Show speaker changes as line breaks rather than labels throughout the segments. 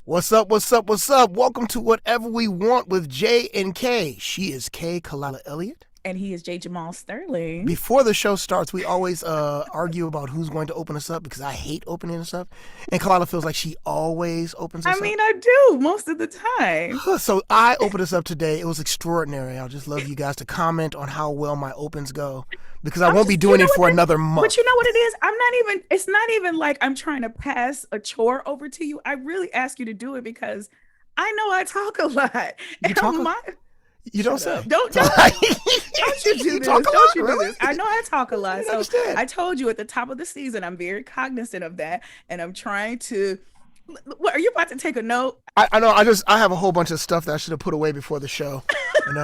What's up, what's up, what's up? Welcome to Whatever We Want with J and K. She is K, Laila Ali.
And he is J. Jamal Sterling.
Before the show starts, we always argue about who's going to open us up because I hate opening us up. And Khalilah feels like she always opens us up.
I mean, I do most of the time.
So I opened us up today. It was extraordinary. I'll just love you guys to comment on how well my opens go because I won't be doing it for another month.
But you know what it is? It's not even like I'm trying to pass a chore over to you. I really ask you to do it because I know I talk a lot.
You don't say.
Don't you do this. Don't you do this. I know I talk a lot. So
understand.
I told you at the top of the season, I'm very cognizant of that. And I'm trying to, what, are you about to take a note?
I know. I have a whole bunch of stuff that I should have put away before the show. And,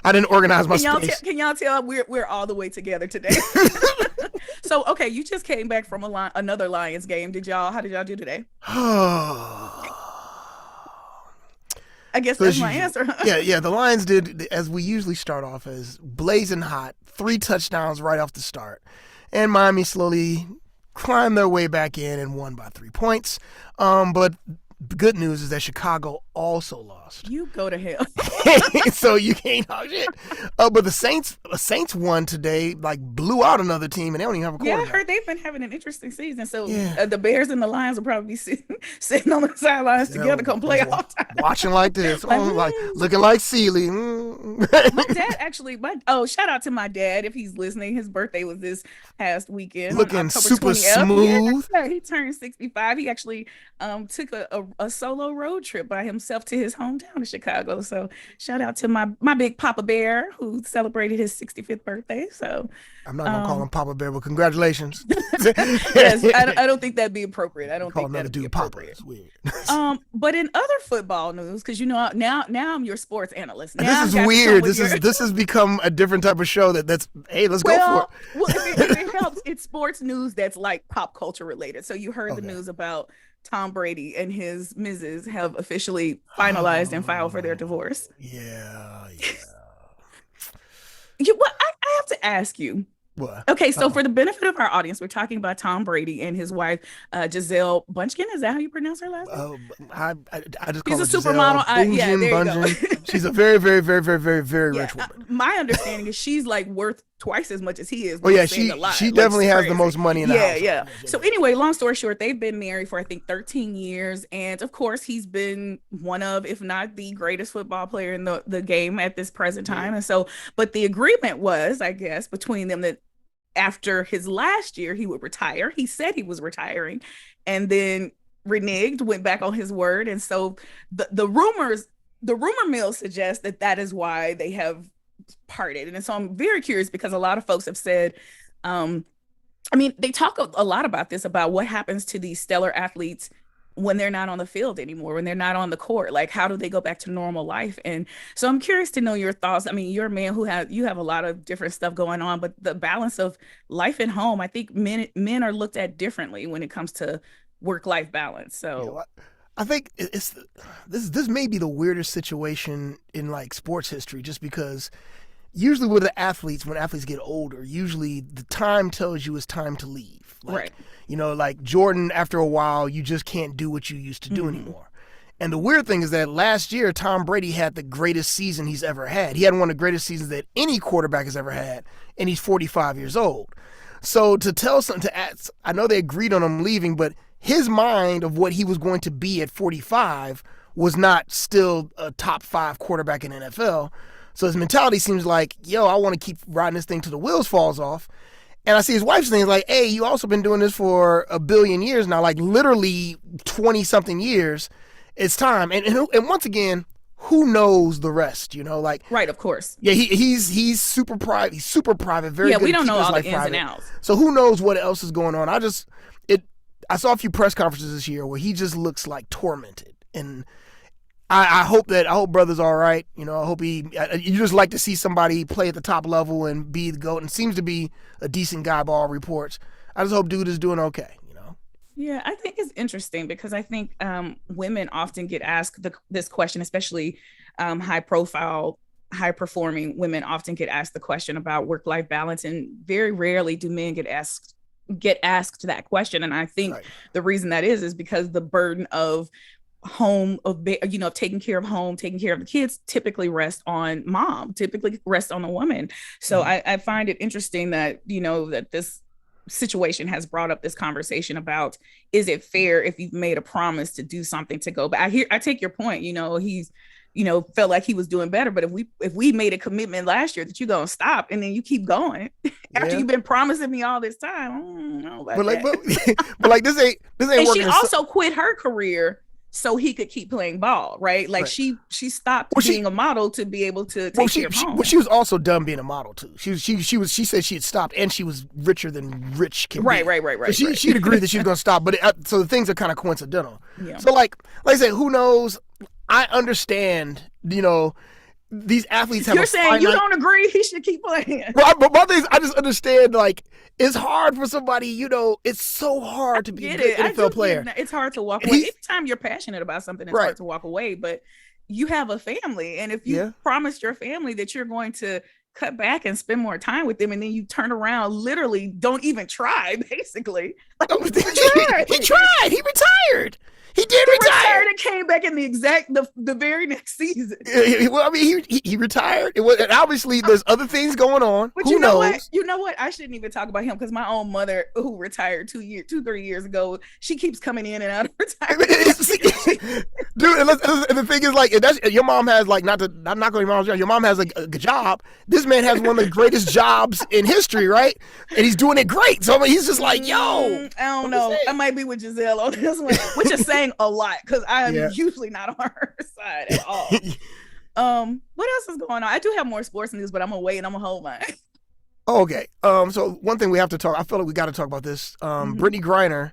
I didn't organize my space.
Can y'all tell we're all the way together today? So, okay, you just came back from another Lions game. How did y'all do today? I guess that's my answer.
Yeah. The Lions did, as we usually start off, as blazing hot, 3 touchdowns right off the start. And Miami slowly climbed their way back in and won by 3 points. But the good news is that Chicago also lost.
You go to hell.
So you can't talk shit. But the Saints won today, like blew out another team, and they don't even have a quarterback.
Yeah, I heard they've been having an interesting season. So the Bears and the Lions will probably be sitting on the sidelines together come playoff time.
Watching like this, like looking like Sealy.
My dad actually, shout out to my dad if he's listening. His birthday was this past weekend.
Looking super smooth.
Yeah, he turned 65. He actually took a solo road trip by himself to his hometown of Chicago. So shout out to my big Papa Bear who celebrated his 65th birthday. So
I'm not gonna call him Papa Bear, but congratulations.
Yes, I don't think that'd be appropriate. I don't think that'd be appropriate.
Papa. Weird.
But in other football news, because now I'm your sports analyst.
Now this is weird. This has become a different type of show. Let's go for it.
Well, if it helps, it's sports news that's like pop culture related. So you heard the news about Tom Brady and his Mrs. have officially finalized and filed for their divorce.
Yeah.
I have to ask you.
What?
Okay, so for the benefit of our audience, we're talking about Tom Brady and his wife, Gisele Bündchen. Is that how you pronounce her last name?
I just call her
She's a supermodel.
Yeah, there you go. She's a very, very, very, very, very, very rich woman.
My understanding is she's like worth twice as much as he is.
Oh yeah, she definitely has the most money in the house.
Yeah. So anyway, long story short, they've been married for I think 13 years, and of course he's been one of, if not the greatest football player in the game at this present time. And so, but the agreement was, I guess, between them that after his last year, he would retire. He said he was retiring and then reneged, went back on his word. And so the rumor mill suggests that is why they have parted. And so I'm very curious because a lot of folks have said, they talk a lot about this, about what happens to these stellar athletes when they're not on the field anymore, when they're not on the court. Like, how do they go back to normal life? And so I'm curious to know your thoughts. I mean, you're a man you have a lot of different stuff going on, but the balance of life and home, I think men are looked at differently when it comes to work-life balance. So
I think this may be the weirdest situation in like sports history, just because usually with the athletes, when athletes get older, usually the time tells you it's time to leave.
Right.
Like Jordan, after a while, you just can't do what you used to do anymore. And the weird thing is that last year, Tom Brady had the greatest season he's ever had. He had one of the greatest seasons that any quarterback has ever had, and he's 45 years old. So to tell something I know they agreed on him leaving, but his mind of what he was going to be at 45 was not still a top 5 quarterback in the NFL. So his mentality seems like, I want to keep riding this thing till the wheels falls off. And I see his wife's thing is like, hey, you also been doing this for a billion years now, like literally 20-something years. It's time. And once again, who knows the rest,
Right, of course.
Yeah, he's super private. He's super private. Very good.
We don't know all the ins
private.
and outs.
So who knows what else is going on? I saw a few press conferences this year where he just looks like tormented. And I hope brother's all right. I hope you just like to see somebody play at the top level and be the GOAT, and seems to be a decent guy by all reports. I just hope dude is doing okay.
Yeah, I think it's interesting because I think women often get asked this question, especially high profile, high performing women often get asked the question about work-life balance, and very rarely do men get asked get asked that question. And I think the reason that is because the burden of home, of taking care of home, taking care of the kids typically rests on mom, typically rests on a woman. So I find it interesting that that this situation has brought up this conversation about, is it fair if you've made a promise to do something to go back? I take your point. He's felt like he was doing better, but if we made a commitment last year that you're gonna stop and then you keep going after you've been promising me all this time, but
like this ain't
and
working.
She also quit her career so he could keep playing ball, right? Like she stopped being a model to be able to take care of home.
Well, she was also done being a model too. She said she had stopped, and she was richer than rich can be.
Right.
So she'd agreed that she was going to stop, but so the things are kind of coincidental.
Yeah.
So like I said, who knows? I understand. These athletes have.
You're saying you don't agree? He should keep playing.
Well, but my thing is, I just understand. Like, it's hard for somebody. It's so hard to be a good NFL player.
It's hard to walk away. Anytime you're passionate about something, it's hard to walk away. But you have a family, and if you promised your family that you're going to cut back and spend more time with them, and then you turn around, literally don't even try. Basically,
he tried. He retired. He
retired and came back in the very next season.
Well, I mean, he retired. And obviously, there's other things going on.
But
Who knows?
What? You know what? I shouldn't even talk about him because my own mother, who retired 3 years ago, she keeps coming in and out of retirement.
Dude, and the thing is, like, your mom has, like, not going to your mom's job. Your mom has a job. This man has one of the greatest jobs in history, right? And he's doing it great. So I mean, he's just like, yo.
I don't know. I might be with Gisele on this one, which is saying a lot because I am usually not on her side at all. What else is going on? I do have more sports news, but I'm gonna wait and I'm gonna hold mine.
Okay. So one thing we have to talk. I feel like we got to talk about this. Brittney Griner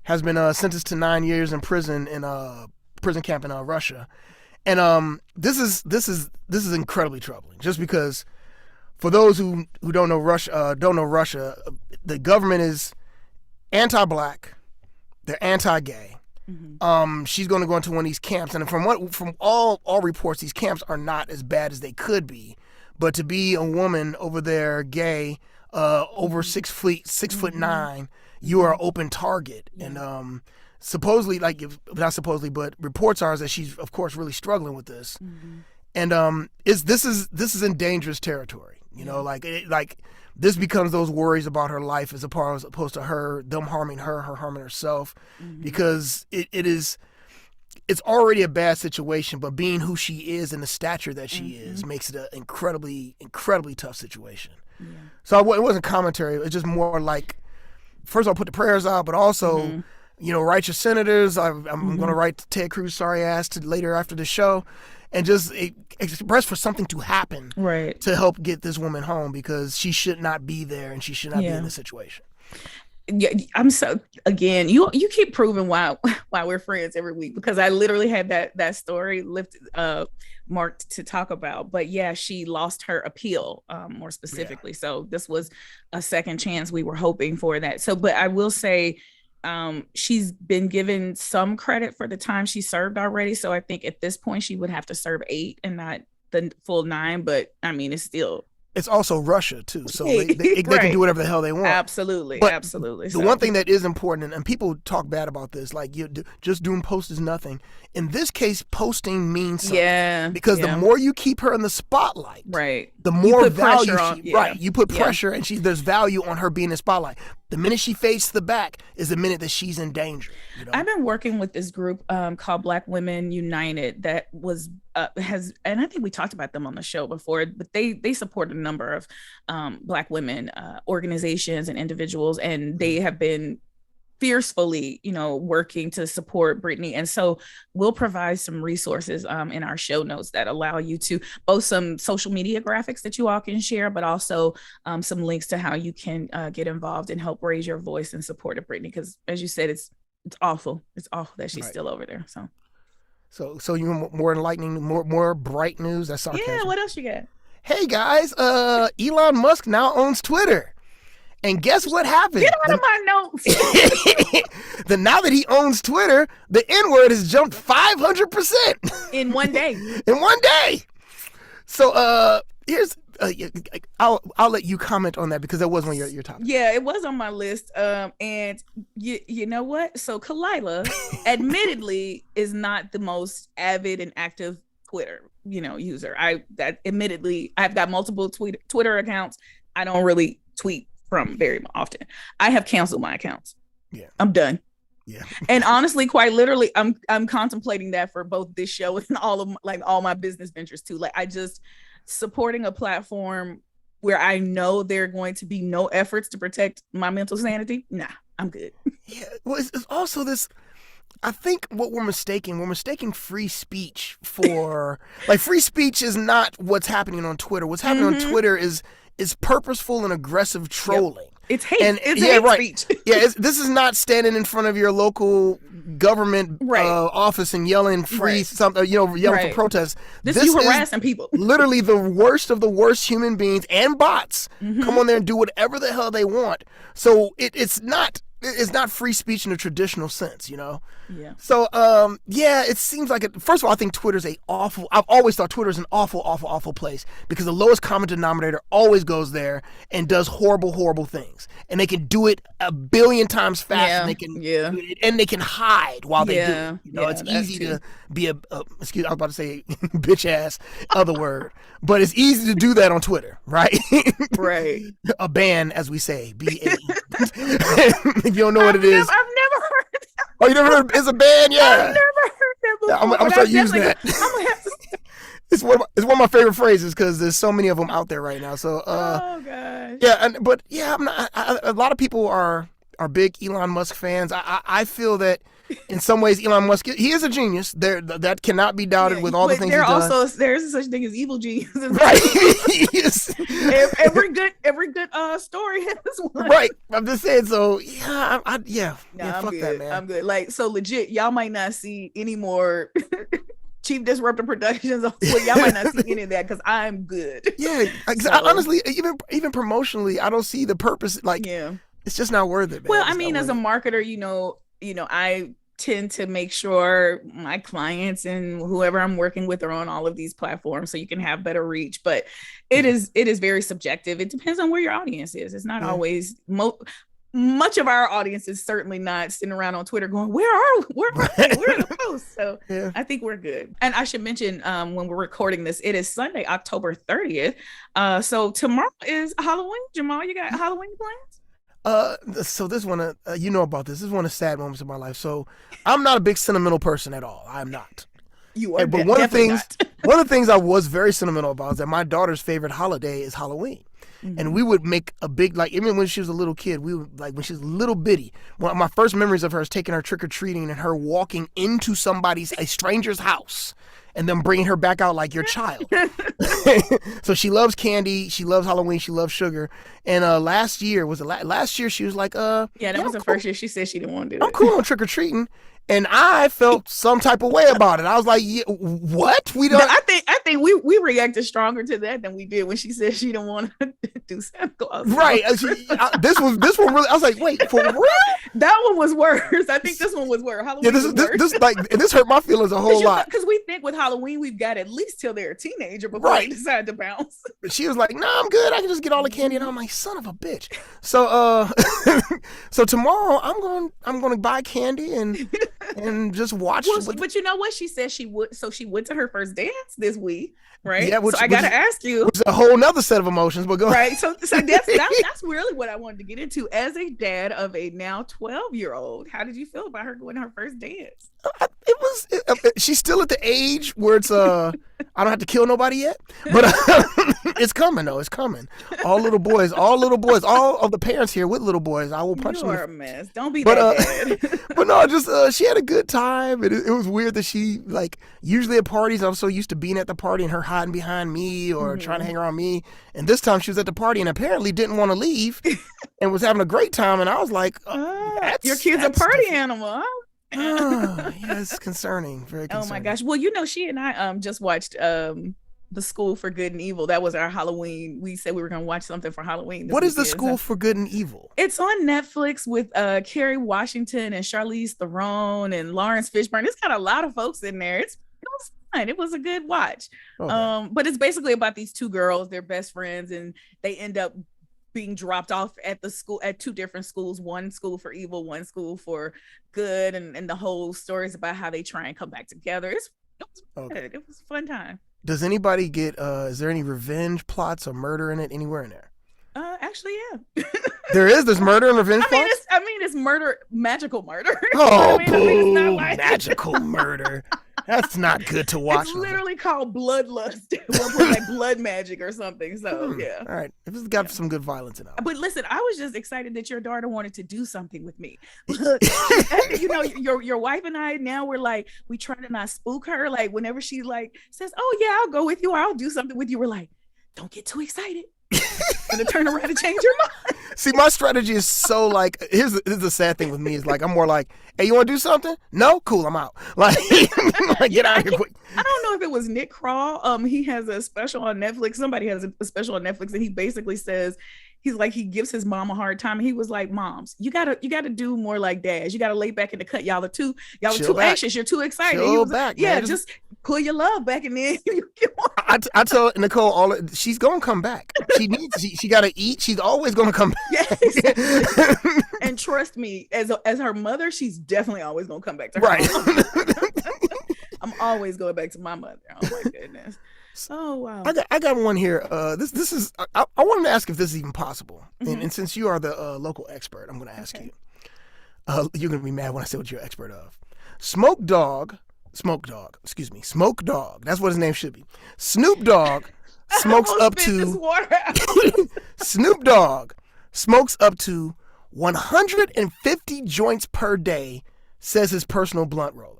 has been sentenced to 9 years in prison in a prison camp in Russia, and this is incredibly troubling. Just because, for those who don't know Russia, the government is anti-black, they're anti-gay. She's going to go into one of these camps, and from all reports, these camps are not as bad as they could be. But to be a woman over there, gay, over 6'9", you are an open target. And supposedly, not supposedly, but reports are that she's, of course, really struggling with this. And this is in dangerous territory. This becomes those worries about her life as opposed to them harming her harming herself, because it's already a bad situation, but being who she is and the stature that she is makes it an incredibly, incredibly tough situation. So it wasn't commentary. It's just more like, first of all, put the prayers out, but also, write your senators. I'm going to write Ted Cruz sorry ass later after the show, and just express for something to happen to help get this woman home, because she should not be there and she should not be in this situation.
Yeah, again, you keep proving why we're friends every week, because I literally had that story marked to talk about. But yeah, she lost her appeal, more specifically. So this was a second chance. We were hoping for that. So, but I will say, she's been given some credit for the time she served already. So I think at this point she would have to serve 8 and not the full 9. But I mean, it's also Russia too, so they can do whatever the hell they want. Absolutely.
The one thing that is important, and people talk bad about this, like just doing post is nothing. In this case, posting means something. Yeah. Because the more you keep her in the spotlight, the more value you put pressure, and there's value on her being in the spotlight. The minute she faces the back is the minute that she's in danger.
I've been working with this group called Black Women United that was and I think we talked about them on the show before, but they support a number of Black women organizations and individuals, and they have been fiercely, working to support Brittney. And so we'll provide some resources in our show notes that allow you to both some social media graphics that you all can share, but also some links to how you can get involved and help raise your voice in support of Brittney. Because as you said, it's awful. It's awful that she's still over there.
So you want more enlightening, more bright news? That's sarcasm.
Yeah, what else you got?
Hey guys, Elon Musk now owns Twitter. And guess what happened?
Get out of my notes.
Now that he owns Twitter, the N-word has jumped 500%
in one day.
So I'll let you comment on that because that was one of your topics.
Yeah, it was on my list. And you know what? So Khalilah, admittedly, is not the most avid and active Twitter, user. Admittedly, I've got multiple Twitter accounts. I don't really tweet from very often. I have canceled my accounts.
Yeah,
I'm done.
Yeah.
And honestly, quite literally, I'm contemplating that for both this show and all my business ventures too. Like, I just supporting a platform where I know there are going to be no efforts to protect my mental sanity. Nah, I'm good.
Yeah. Well, it's also this. I think what we're mistaking free speech for like free speech is not what's happening on Twitter. What's happening on Twitter is purposeful and aggressive trolling. Yep.
It's hate. It's hate speech.
Yeah, this is not standing in front of your local government office and yelling free something, yelling for protests.
This is you harassing people.
Literally the worst of the worst human beings and bots come on there and do whatever the hell they want. So it's not free speech in a traditional sense,
Yeah.
So, it seems like first of all, I think Twitter's I've always thought Twitter's an awful, awful, awful place because the lowest common denominator always goes there and does horrible, horrible things. And they can do it a billion times faster and they can hide while they do it. It's easy to be I was about to say bitch ass, other word, but it's easy to do that on Twitter, right?
Right.
A ban, as we say, B-A. If you don't know what it is.
I've never heard that.
Oh, you never heard it's a band? Yeah.
I've never heard that before.
I'm gonna start using that.
I'm gonna have to.
It's one of my favorite phrases because there's so many of them out there right now. So,
oh gosh.
Yeah, I'm not. A lot of people are big Elon Musk fans. I feel that in some ways Elon Musk, he is a genius. That cannot be doubted with all the things he's done.
There's such thing as evil geniuses.
Right.
every good story has one.
Right. I'm just saying. So fuck
I'm good.
that, man.
I'm good. Like, so legit, y'all might not see any more Chief Disruptor Productions. Y'all might not see any of that because I'm good.
Yeah. Honestly, even promotionally, I don't see the purpose. Like, it's just not worth it, man.
Well, I mean, as a marketer, I tend to make sure my clients and whoever I'm working with are on all of these platforms so you can have better reach. But it is very subjective. It depends on where your audience is. It's not always much of our audience is certainly not sitting around on Twitter going, where are the posts? So I think we're good. And I should mention when we're recording this, it is Sunday, October 30th. So tomorrow is Halloween. Jamal, you got Halloween plans?
So this one, you know about this. This is one of the sad moments of my life. So I'm not a big sentimental person at all. I'm not.
You are,
but one of the things I was very sentimental about is that my daughter's favorite holiday is Halloween. And we would make a big, like, even when she was a little kid, we would, like, when she was little bitty, one of my first memories of her is taking her trick-or-treating and her walking into a stranger's house and then bringing her back out like your child. So she loves candy, she loves Halloween, she loves sugar. And last year she was like,
that was the first year she said she didn't want to do it.
I'm cool on trick-or-treating. And I felt some type of way about it. I was like, what? We don't.
I think we reacted stronger to that than we did when she said she didn't want to do Santa Claus.
Right. This one really. I was like, wait, for real?
That one was worse. I think this one was worse. Halloween
this hurt my feelings a whole lot.
Because we think with Halloween we've got at least till they're a teenager before they decide to bounce.
But she was like, "No, I'm good. I can just get all the candy." And I'm like, "Son of a bitch." So so tomorrow I'm going to buy candy and just watch.
But you know what? She said she would. So she went to her first dance this week, right?
Yeah,
so I got to ask you.
Which is a whole nother set of emotions, but go
right. So that's really what I wanted to get into. As a dad of a now 12-year-old, how did you feel about her going to her first dance?
She's still at the age where it's I don't have to kill nobody yet, but it's coming though. It's coming. All little boys, all of the parents here with little boys, I will punch them.
You're a mess. Don't be that bad.
But no, just she had a good time. It was weird that she, like, usually at parties I'm so used to being at the party and her hiding behind me or trying to hang around me, and this time she was at the party and apparently didn't want to leave and was having a great time, and I was like,
your kid's a party animal, huh?
Yeah, it's concerning. Very concerning.
Oh my gosh. Well, she and I just watched The School for Good and Evil. That was our Halloween. We said we were going to watch something for Halloween.
What is The School for Good and Evil?
It's on Netflix with Kerry Washington and Charlize Theron and Lawrence Fishburne. It's got a lot of folks in there. fun. It was a good watch.
Okay.
But it's basically about these two girls. They're best friends, and they end up being dropped off at the school at two different schools. One school for evil, one school for good, and the whole story is about how they try and come back together. It was good. It was a fun time.
Does anybody get? Is there any revenge plots or murder in it anywhere in there?
Actually, yeah.
There's murder and revenge plots?
It's murder, magical murder.
Oh,
I mean, it's not like
magical murder. That's not good to watch.
It's literally called bloodlust. Like blood magic or something. So yeah.
All right. If it's got some good violence in it.
But listen, I was just excited that your daughter wanted to do something with me. Your wife and I, now we're like, we try to not spook her. Like whenever she like says, "Oh yeah, I'll go with you," or "I'll do something with you," we're like, "Don't get too excited." Gonna turn around and change your mind.
See, my strategy is so like, here's the sad thing with me is like, I'm more like, hey, you want to do something? No? Cool, I'm out. Like, get out of here quick.
I don't know if it was Nick Kroll. He has a special on Netflix. Somebody has a special on Netflix, and he basically says, he gives his mom a hard time. And he was like, moms, you gotta do more like dads. You gotta lay back in the cut. Y'all are too anxious. You're too excited.
Chill back, man.
Just pull your love back, and then
I tell Nicole she's gonna come back. She gotta eat. She's always gonna come back.
Yes. And trust me, as her mother, she's definitely always gonna come back to her.
Right.
I'm always going back to my mother. Oh my goodness. Oh wow.
I got one here. This is I wanted to ask if this is even possible. And since you are the local expert, I'm going to ask you. You're going to be mad when I say what you're expert of. Smoke Dogg. That's what his name should be. Snoop Dogg smokes up to Snoop Dogg smokes up to 150 joints per day, says his personal blunt roller.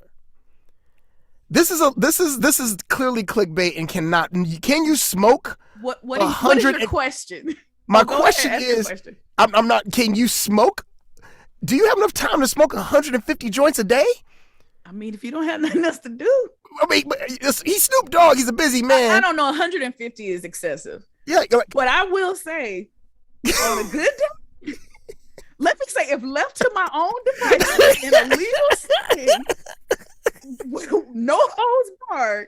This is clearly clickbait and cannot. Can you smoke?
What is your question?
My question is, I'm not. Can you smoke? Do you have enough time to smoke 150 joints a day?
I mean, if you don't have nothing else to do.
I mean, he's Snoop Dogg. He's a busy man.
I don't know. 150 is excessive.
Yeah.
But I will say, on a good day, let me say, if left to my own devices in a legal setting, no holds barred,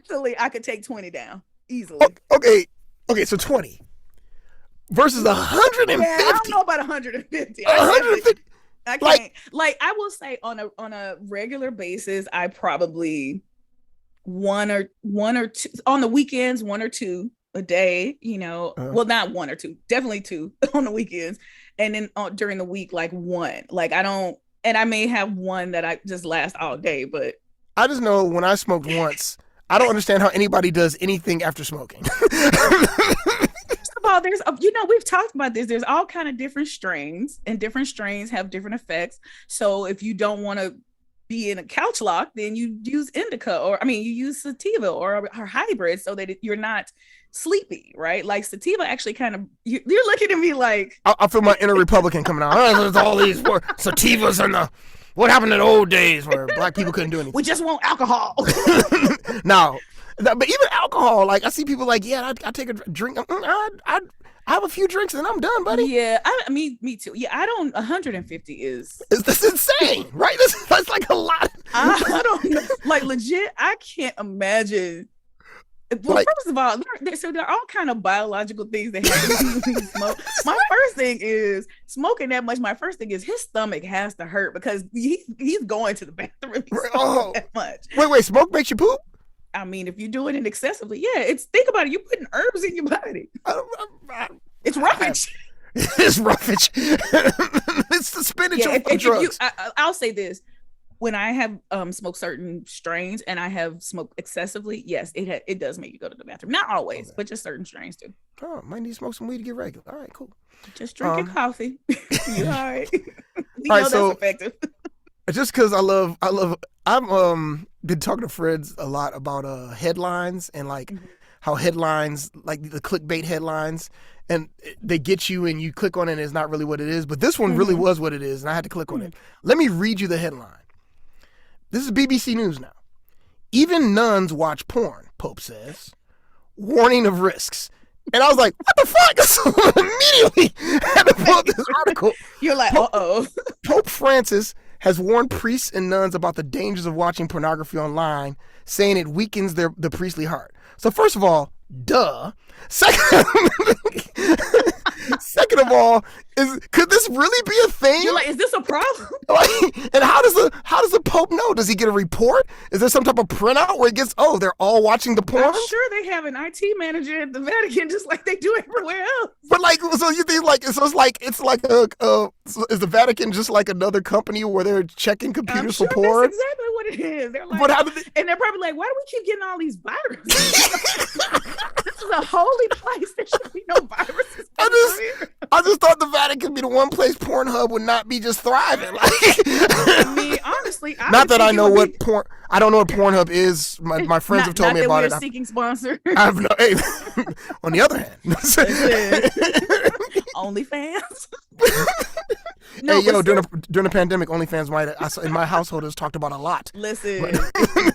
easily I could take 20 down easily.
Okay, so 20 versus 150.
Yeah, I don't know about 150.
150.
I can't. Like I will say on a regular basis, I probably one or two on the weekends, 1 or 2 a day. Well, not 1 or 2, definitely 2 on the weekends, and then during the week, like 1. Like I don't. And I may have one that I just last all day, but
I just know when I smoked once, I don't understand how anybody does anything after smoking.
First of all, we've talked about this. There's all kind of different strains, and different strains have different effects. So if you don't want to be in a couch lock, then you use indica, you use sativa or hybrid, so that you're not sleepy, right? Like sativa actually kind of, you're looking at me like
I feel my inner Republican coming out. There's all these sativas and what happened in the old days where black people couldn't do anything.
We just want alcohol.
No, but even alcohol, like I see people like, yeah, I take a drink. I have a few drinks and I'm done, buddy.
Yeah, me too. Yeah, I don't. 150 is.
That's insane, right? That's like a lot.
I don't know. Like legit, I can't imagine. Well, first of all, there are all kind of biological things that happen when you smoke. My first thing is smoking that much. My first thing is his stomach has to hurt because he's going to the bathroom that much.
Wait, smoke makes you poop?
I mean, if you're doing it excessively, yeah. Think about it. You're putting herbs in your body. It's roughage.
It's roughage. It's the spinach of drugs.
I'll say this. When I have smoked certain strains and I have smoked excessively, yes, it does make you go to the bathroom. Not always, but just certain strains too.
Oh, might need to smoke some weed to get regular. All right, cool.
Just drink your coffee. You all right? We know that's effective.
Just because I've been talking to friends a lot about headlines and like how headlines, like the clickbait headlines, and they get you and you click on it and it's not really what it is. But this one really was what it is, and I had to click on it. Let me read you the headline. This is BBC News now. Even nuns watch porn, Pope says. Warning of risks. And I was like, what the fuck? So immediately had to pull up this article.
You're like, uh-oh.
Pope Francis has warned priests and nuns about the dangers of watching pornography online, saying it weakens the priestly heart. So first of all, duh. Second of all, could this really be a thing?
You're like, is this a problem?
And how does the Pope know? Does he get a report? Is there some type of printout where it gets, they're all watching the porn?
I'm sure they have an IT manager at the Vatican just like they do everywhere else.
But so you think is the Vatican just like another company where they're checking computers for porn?
That's exactly what it is. They're like, and they're probably like, why do we keep getting all these viruses? This is a holy place. There should be no viruses.
I just thought the Vatican be the one place Pornhub would not be just thriving.
I mean, honestly,
not that I know what porn. I don't know what Pornhub is. My friends have told me about it.
Not seeking sponsor.
I have no. Hey, on the other hand,
OnlyFans.
No, hey, during the pandemic, OnlyFans in my household has talked about a lot.
Listen,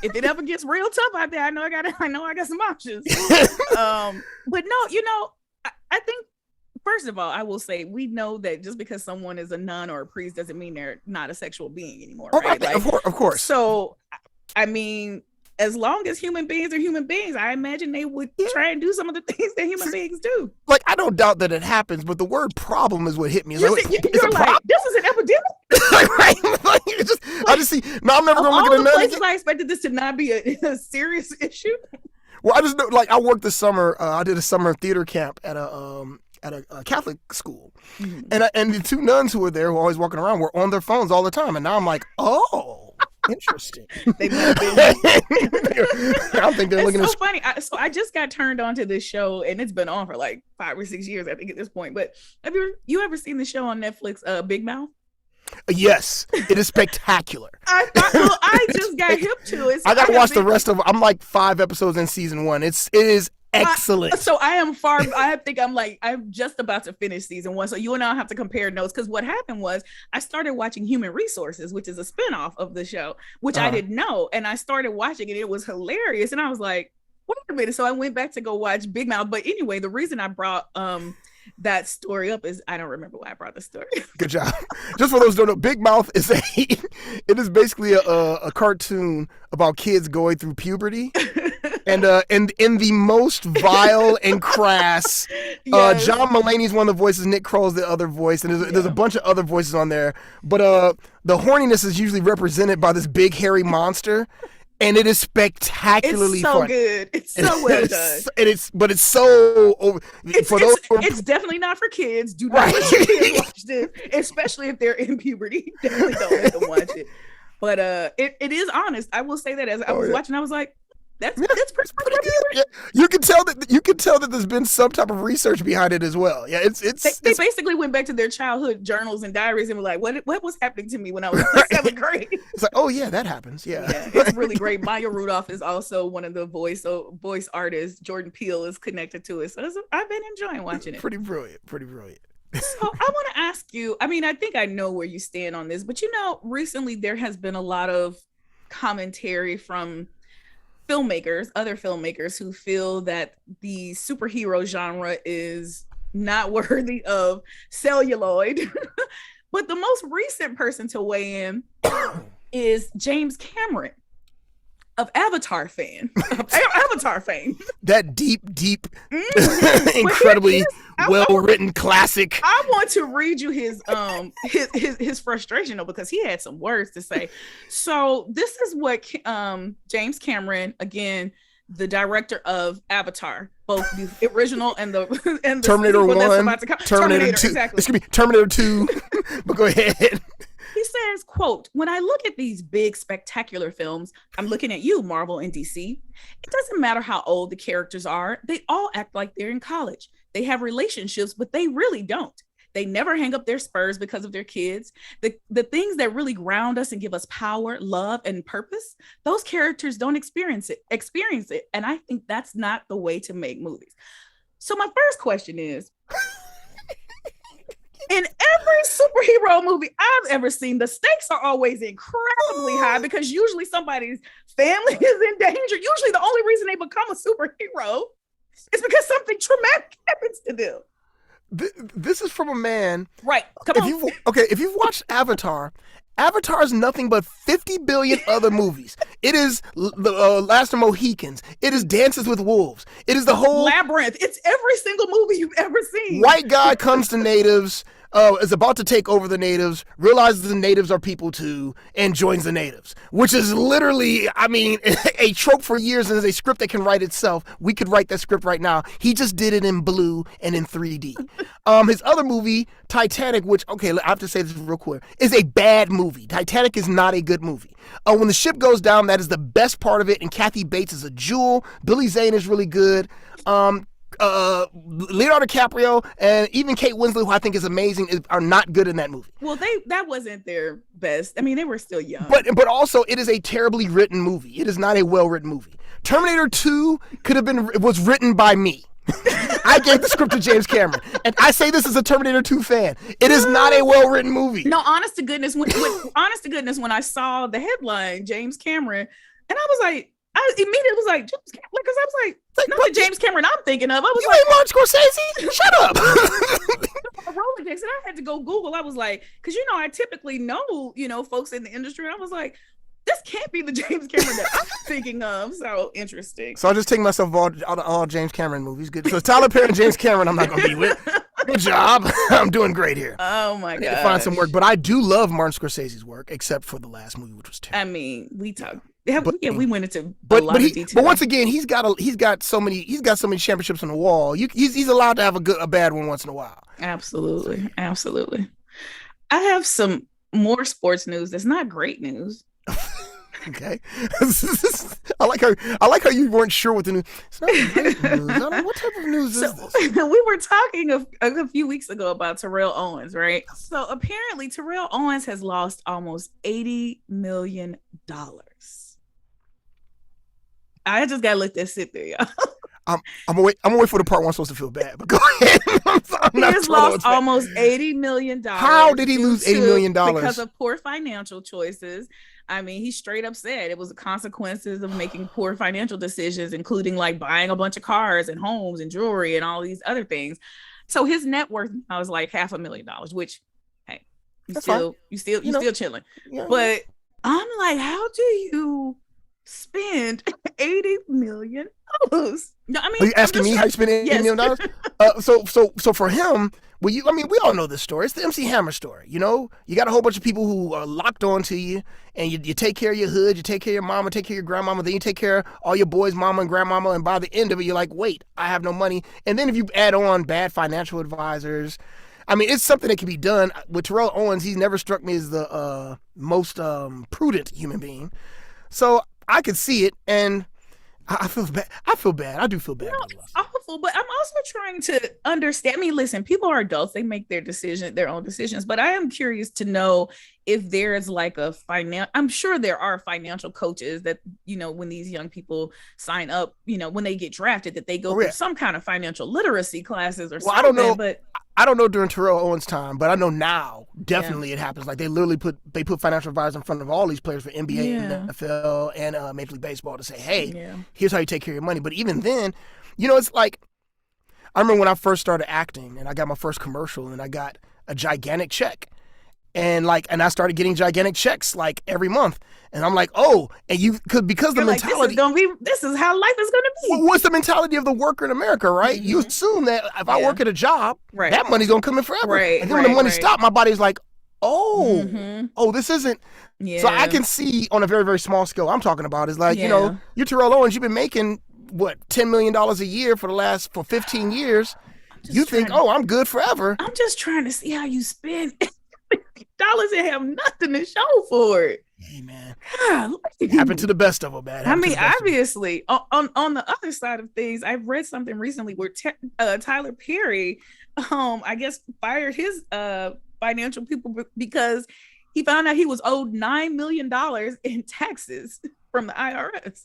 if it ever gets real tough out there, I know I got some options. But no, I think. First of all, I will say we know that just because someone is a nun or a priest doesn't mean they're not a sexual being anymore, right?
Like, of course.
So, I mean, as long as human beings are human beings, I imagine they would try and do some of the things that human beings do.
Like, I don't doubt that it happens, but the word problem is what hit me.
You're like, this is an epidemic.
I just see. No, I'm never going to look at a nun.
Places I expected this to not be a serious issue.
Well, I just know, I worked this summer. I did a summer theater camp at a Catholic school. Mm-hmm. And the two nuns who were there, who were always walking around, were on their phones all the time. And now I'm like, oh, interesting.
They might have been.
I don't think they're looking at.
It's so funny. So I just got turned on to this show, and it's been on for like 5 or 6 years, I think, at this point. But have you ever seen the show on Netflix, Big Mouth?
Yes, it is spectacular.
I just got hip to it. So
I gotta watch the rest of it. I'm like 5 episodes in season 1. It is excellent.
I think I'm just about to finish season 1. So you and I have to compare notes, because what happened was I started watching Human Resources, which is a spinoff of the show, which I didn't know. And I started watching it. It was hilarious. And I was like, wait a minute. So I went back to go watch Big Mouth. But anyway, the reason I brought that story up is I don't remember why I brought the story.
Good job. Just for those who don't know, Big Mouth is it is basically a cartoon about kids going through puberty. And in the most vile and crass, yes. John Mulaney's one of the voices, Nick Kroll's the other voice, and there's a bunch of other voices on there. But the horniness is usually represented by this big hairy monster. And it is spectacularly
fun.
Good.
It's so well done.
It's so over.
It's definitely not for kids. Do not let your kids watch this, especially if they're in puberty. Definitely don't let them watch it. But it is honest. I will say that as I was watching, I was like, that's pretty good.
Yeah. You can tell that there's been some type of research behind it as well. Yeah,
they basically went back to their childhood journals and diaries and were like, what was happening to me when I was in 7th grade?
It's like, oh yeah, that happens. Yeah,
it's really great. Maya Rudolph is also one of the voice artists. Jordan Peele is connected to it, so I've been enjoying watching it.
Pretty brilliant.
So I want to ask you. I mean, I think I know where you stand on this, but recently there has been a lot of commentary from other filmmakers who feel that the superhero genre is not worthy of celluloid. But the most recent person to weigh in is James Cameron of Avatar fame.
That deep, incredibly well-written classic.
I want to read you his frustration, though, because he had some words to say. So this is what James Cameron, again, the director of Avatar, both the original and the
Terminator 1, Terminator 2.
Exactly.
This could be Terminator 2. But go ahead.
He says, quote, "When I look at these big, spectacular films, I'm looking at you, Marvel and DC. It doesn't matter how old the characters are. They all act like they're in college. They have relationships, but they really don't. They never hang up their spurs because of their kids. The things that really ground us and give us power, love, and purpose, those characters don't experience it. And I think that's not the way to make movies." So my first question is, in every superhero movie I've ever seen, the stakes are always incredibly high because usually somebody's family is in danger. Usually the only reason they become a superhero is because something traumatic happens to them.
This is from a man.
Right.
If you've watched Avatar Avatar is nothing but 50 billion other movies. It is the Last of Mohicans. It is Dances with Wolves. It is the whole
Labyrinth. It's every single movie you've ever seen.
White guy comes to natives, is about to take over the natives, realizes the natives are people too, and joins the natives. Which is literally, I mean, a trope for years and is a script that can write itself. We could write that script right now. He just did it in blue and in 3D. His other movie, Titanic, which, okay, I have to say this real quick, is a bad movie. Titanic is not a good movie. When the ship goes down, that is the best part of it, and Kathy Bates is a jewel. Billy Zane is really good. Leonardo DiCaprio and even Kate Winslet, who I think is amazing, are not good in that movie.
Well, that wasn't their best. I mean, they were still young.
But also, it is a terribly written movie. It is not a well-written movie. Terminator 2 was written by me. I gave the script to James Cameron, and I say this as a Terminator 2 fan. It is not a well-written movie.
No, honest to goodness, when I saw the headline, James Cameron, and I was like, I immediately was like, James Cameron, because I was like, not the James Cameron I'm thinking of. I was
you
like,
ain't Martin Scorsese? Shut up.
Rolodex, and I had to go Google. I was like, because I typically know folks in the industry. I was like, this can't be the James Cameron that I'm thinking of. So interesting.
So I'll just take myself all James Cameron movies. Good. So Tyler Perry and James Cameron, I'm not going to be with. Good job. I'm doing great here.
Oh my god. I
need to find some work, but I do love Martin Scorsese's work, except for the last movie, which was terrible.
I mean, we talked. We went into a lot of detail.
But once again, he's got so many championships on the wall. He's allowed to have a bad one once in a while.
Absolutely. I have some more sports news. That's not great news.
Okay. I like how you weren't sure what the news. It's not great news. I don't know what type of news is this.
We were talking a few weeks ago about Terrell Owens, right? So apparently Terrell Owens has lost almost $80 million. I just gotta let that sit there, y'all. I'm
gonna wait for the part where I'm supposed to feel bad. But go ahead.
He has lost almost $80 million.
How did he lose $80 million?
Because of poor financial choices. I mean, he straight up said it was the consequences of making poor financial decisions, including like buying a bunch of cars and homes and jewelry and all these other things. So his net worth now is like $500,000, which, hey, you still chilling. Yeah. But I'm like, how do you spend $80 million? No, I mean,
are you asking me how you spend $80 million? So for him, we all know this story. It's the MC Hammer story. You got a whole bunch of people who are locked onto you, and you take care of your hood, you take care of your mama, take care of your grandmama, then you take care of all your boys' mama and grandmama, and by the end of it, you're like, wait, I have no money. And then if you add on bad financial advisors, I mean, it's something that can be done. With Terrell Owens, he's never struck me as the most prudent human being. So I could see it, and I feel bad. I do feel bad.
It's awful, but I'm also trying to understand. I mean, listen, people are adults. They make their own decisions, but I am curious to know if there's like I'm sure there are financial coaches that, when these young people sign up, when they get drafted, that they go through some kind of financial literacy classes or something.
I don't know. But I don't know during Terrell Owens' time, but I know now definitely it happens. Like they literally put financial advisors in front of all these players for NBA and NFL and Major League Baseball to say, hey, here's how you take care of your money. But even then, it's like, I remember when I first started acting and I got my first commercial and I got a gigantic check. And I started getting gigantic checks like every month. And I'm like, because the mentality,
this is how life is gonna be.
What's the mentality of the worker in America, right? Mm-hmm. You assume that if I work at a job, that money's gonna come in forever. Right. And then when the money stops, my body's like, this isn't. Yeah. So I can see on a very, very small scale I'm talking about is like, you're Terrell Owens, you've been making $10 million a year for 15 years. You think, I'm good forever.
I'm just trying to see how you spend dollars and have nothing to show for it.
Hey man, it happened to the best of them, man.
I mean, obviously, on the other side of things, I've read something recently where Tyler Perry, I guess, fired his financial people because he found out he was owed $9 million in taxes from the IRS.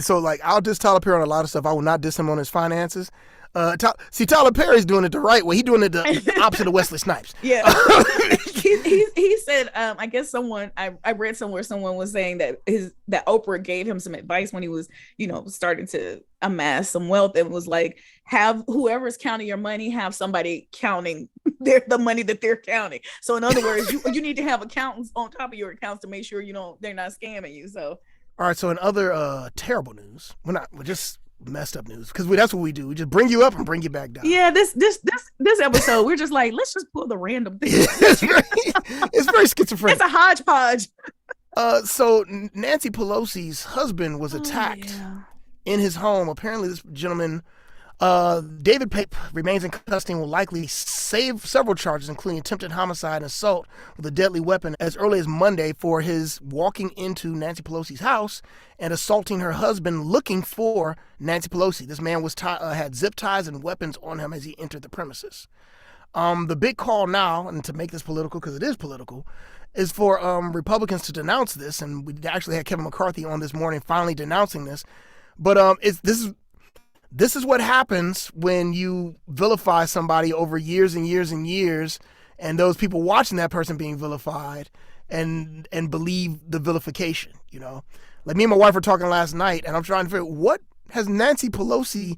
So, I'll diss Tyler Perry on a lot of stuff. I will not diss him on his finances. Tyler Perry's doing it the right way. He's doing it the opposite of Wesley Snipes.
Yeah. he said said, I guess I read somewhere someone was saying that Oprah gave him some advice when he was, starting to amass some wealth, and was like, have whoever's counting your money, have somebody counting the money that they're counting. So in other words, you need to have accountants on top of your accounts to make sure they're not scamming you. So
all right, so in other terrible news, we're just messed up news, because that's what we do. We just bring you up and bring you back down.
Yeah, this episode, we're just like, let's just pull the random thing.
It's very schizophrenic.
It's a hodgepodge.
So Nancy Pelosi's husband was attacked in his home. Apparently, this gentleman, David Pape, remains in custody and will likely save several charges, including attempted homicide and assault with a deadly weapon, as early as Monday for his walking into Nancy Pelosi's house and assaulting her husband looking for Nancy Pelosi. This man had zip ties and weapons on him as he entered the premises. The big call now, and to make this political, because it is political, is for Republicans to denounce this. And we actually had Kevin McCarthy on this morning finally denouncing this. But this is what happens when you vilify somebody over years and years and years, and those people watching that person being vilified and believe the vilification, Like me and my wife were talking last night, and I'm trying to figure out, what has Nancy Pelosi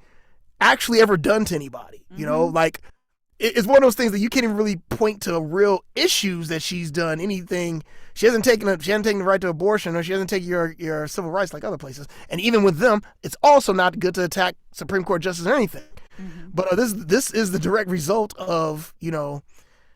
actually ever done to anybody? Like, it's one of those things that you can't even really point to real issues that she's done. Anything, she hasn't taken the right to abortion, or she hasn't taken your civil rights like other places. And even with them, it's also not good to attack Supreme Court justice or anything. Mm-hmm. But this is the direct result of
the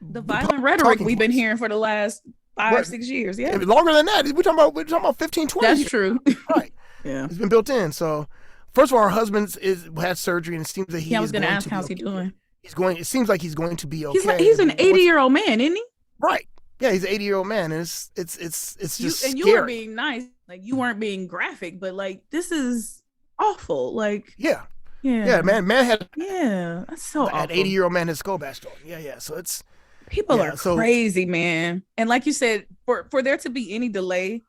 violent rhetoric we've been hearing for the last 5 or 6 years. Yeah,
longer than that. We're talking about 15, 20
That's
years.
True.
Right.
Yeah,
it's been built in. So first of all, her husband had surgery, and it seems that
I was going to ask, how's he doing?
It seems like he's going to be okay.
He's an 80-year-old man, isn't he?
Right. Yeah, he's an 80-year-old man, and it's just
and
scary.
You were being nice, like you weren't being graphic, but like this is awful. Like
yeah, man had
that's so awful.
An 80-year-old man had skull bashed on. Yeah. So it's
people are crazy, man. And like you said, for there to be any delay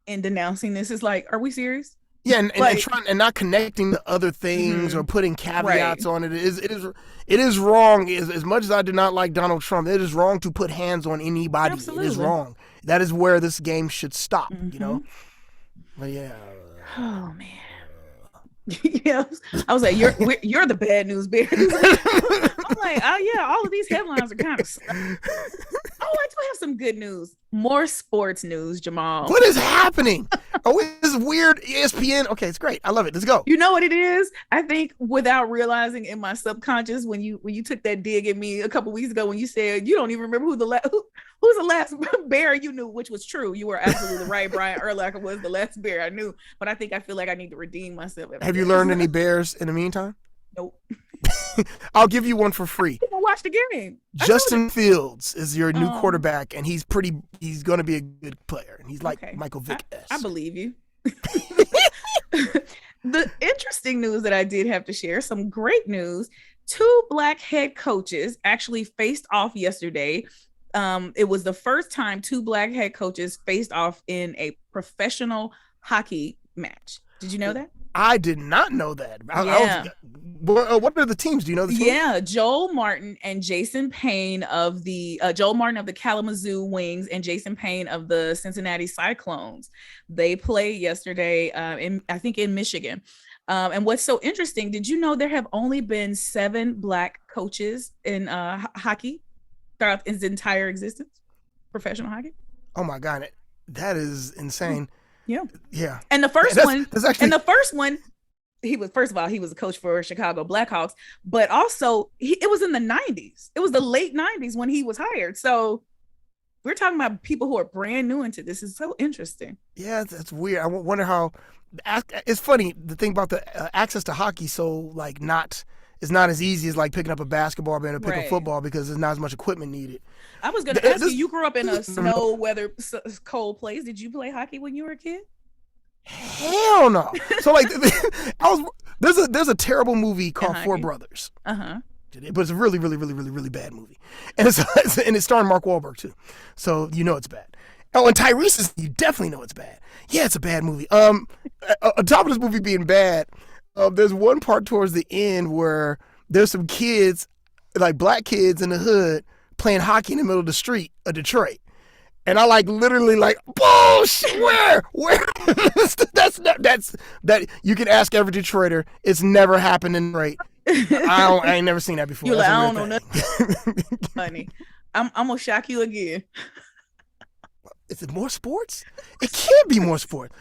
in denouncing this, is like, are we serious?
Yeah, and trying and not connecting to other things or putting caveats on it. It is wrong. As much as I do not like Donald Trump, it is wrong to put hands on anybody.
Absolutely.
It is wrong. That is where this game should stop. But yeah.
Oh man. Yeah, I was like, you're the bad news bear. I'm like, oh yeah, all of these headlines are kind of. Oh, I do have some good news. More sports news, Jamal.
What is happening? Oh, this weird ESPN. Okay, it's great. I love it. Let's go.
You know what it is? I think without realizing in my subconscious, when you took that dig at me a couple weeks ago, when you said you don't even remember who's the last bear you knew, which was true. You were absolutely right. Brian Urlacher was the last bear I knew, but I feel like I need to redeem myself.
Have you learned any bears in the meantime?
Nope.
I'll give you one for free.
Watch the game.
Justin Fields is your new quarterback, and he's going to be a good player. And he's like Michael Vick.
I believe you. The interesting news that I did have to share, some great news. 2 Black head coaches actually faced off yesterday. It was the first time 2 Black head coaches faced off in a professional hockey match. Did you know that?
I did not know that. What are the teams? Do you know the teams?
Yeah, Joel Martin and Jason Payne of the Joel Martin of the Kalamazoo Wings and Jason Payne of the Cincinnati Cyclones. They played yesterday in Michigan. And what's so interesting, did you know there have only been 7 Black coaches in hockey throughout its entire existence? Professional hockey?
Oh my God. That is insane. Yeah.
And the first one, he was a coach for Chicago Blackhawks, but also it was in the 90s. It was the late 90s when he was hired. So we're talking about people who are brand new into this. It's so interesting. Yeah,
that's weird. I wonder how. It's funny, the thing about the access to hockey. So it's not as easy as like picking up a basketball or being able to pick up football, because there's not as much equipment needed.
I was going to ask you grew up in a snow, weather, cold place. Did you play hockey when you were a kid?
Hell no. So like, there's a terrible movie called Four Brothers. But it's a really, really, really, really, really bad movie. And it's starring Mark Wahlberg too. So you know it's bad. Oh, and Tyrese you definitely know it's bad. Yeah, it's a bad movie. On top of this movie being bad, there's one part towards the end where there's some kids, like black kids in the hood, playing hockey in the middle of the street of Detroit. And I like literally like, bullshit, where? That you can ask every Detroiter. It's never happened in rate. I ain't never seen that before.
You're like, I don't know nothing. Funny. I'm gonna shock you again.
Is it more sports? It can't be more sports.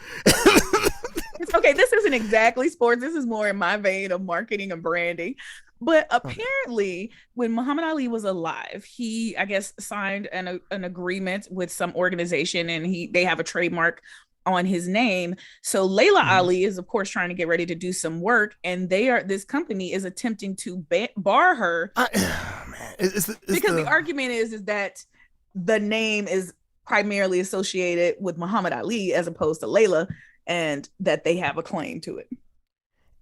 Okay, this isn't exactly sports. This is more in my vein of marketing and branding. But apparently, when Muhammad Ali was alive, he, I guess, signed an agreement with some organization, and they have a trademark on his name. So Laila Ali is, of course, trying to get ready to do some work, and this company is attempting to bar her. Because the argument is that the name is primarily associated with Muhammad Ali as opposed to Laila, and that they have a claim to it.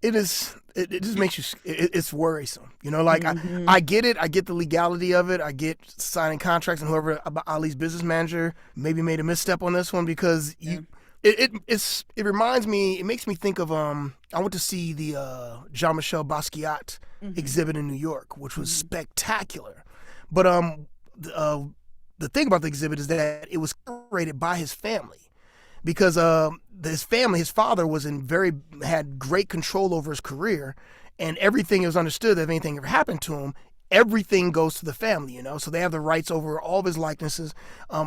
It just makes you, it's worrisome. You know, like I get it. I get the legality of it. I get signing contracts, and whoever Ali's business manager maybe made a misstep on this one, because it reminds me, it makes me think of, I went to see the Jean-Michel Basquiat exhibit in New York, which was spectacular. But the thing about the exhibit is that it was curated by his family. Because his family, his father had great control over his career, and everything was understood that if anything ever happened to him, everything goes to the family, you know? So they have the rights over all of his likenesses.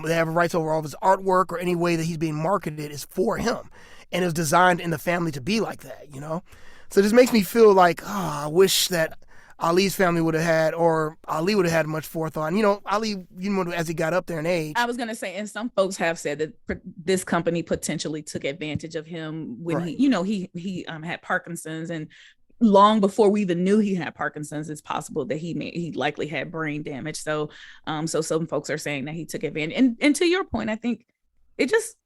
They have the rights over all of his artwork, or any way that he's being marketed is for him. And it's designed in the family to be like that, you know? So this makes me feel like, I wish that Ali's family would have had, or Ali would have had much forethought. And, you know, Ali, as he got up there in age.
I was going to say, and some folks have said that this company potentially took advantage of him when he had Parkinson's, and long before we even knew he had Parkinson's, it's possible that he likely had brain damage. So, so some folks are saying that he took advantage. And to your point, I think it's